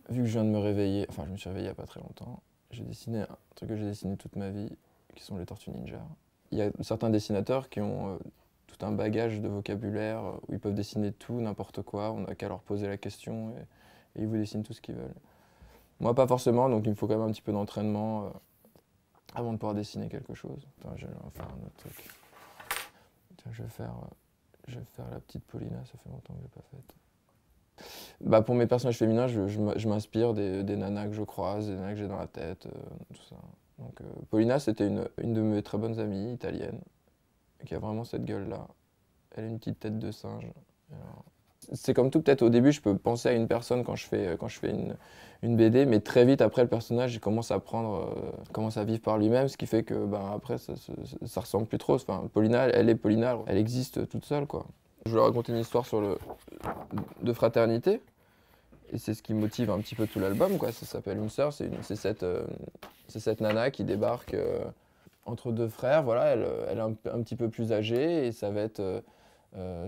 Vu que je viens de me réveiller, enfin je me suis réveillé il n'y a pas très longtemps, j'ai dessiné un truc que j'ai dessiné toute ma vie, qui sont les Tortues Ninja. Il y a certains dessinateurs qui ont tout un bagage de vocabulaire où ils peuvent dessiner tout, n'importe quoi, on n'a qu'à leur poser la question et ils vous dessinent tout ce qu'ils veulent. Moi pas forcément, donc il me faut quand même un petit peu d'entraînement avant de pouvoir dessiner quelque chose. Attends, je vais en faire un autre truc. Tiens, je vais faire la petite Paulina, ça fait longtemps que je l'ai pas faite. Bah pour mes personnages féminins, je m'inspire des nanas que je croise, des nanas que j'ai dans la tête, tout ça. Donc Paulina, c'était une de mes très bonnes amies italiennes, qui a vraiment cette gueule-là. Elle a une petite tête de singe. Alors, c'est comme tout, peut-être au début, je peux penser à une personne quand je fais une BD, mais très vite après, le personnage il commence à prendre, commence à vivre par lui-même, ce qui fait que ben, après, ça ressemble plus trop. Enfin, Paulina, elle est Paulina, elle existe toute seule, quoi. Je voulais raconter une histoire de fraternité. Et c'est ce qui motive un petit peu tout l'album, quoi. Ça s'appelle Une sœur, c'est cette nana qui débarque entre deux frères, voilà, elle est un petit peu plus âgée et ça va être,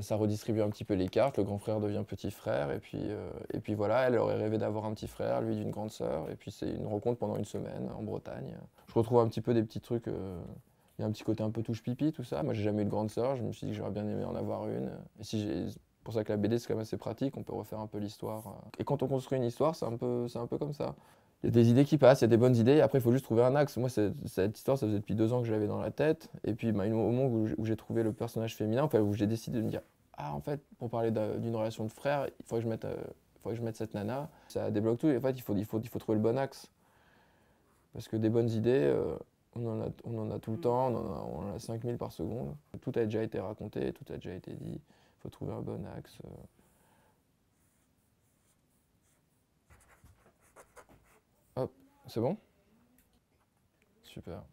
ça redistribue un petit peu les cartes, le grand frère devient petit frère et puis voilà, elle aurait rêvé d'avoir un petit frère, lui d'une grande sœur, et puis c'est une rencontre pendant une semaine en Bretagne. Je retrouve un petit peu des petits trucs, il y a un petit côté un peu touche-pipi, tout ça. Moi j'ai jamais eu de grande sœur, je me suis dit que j'aurais bien aimé en avoir une. Et si j'ai pour ça que la BD c'est quand même assez pratique, on peut refaire un peu l'histoire. Et quand on construit une histoire, c'est un peu comme ça. Il y a des idées qui passent, il y a des bonnes idées, et après il faut juste trouver un axe. Moi, cette histoire, ça faisait depuis 2 ans que je l'avais dans la tête, et puis bah, au moment où j'ai trouvé le personnage féminin, enfin, où j'ai décidé de me dire, ah en fait, pour parler d'une relation de frère, il faudrait que je mette cette nana, ça débloque tout, et en fait, il faut trouver le bon axe. Parce que des bonnes idées, on en a tout le temps, on en a 5000 par seconde. Tout a déjà été raconté, tout a déjà été dit, il faut trouver un bon axe. Hop, c'est bon? Super.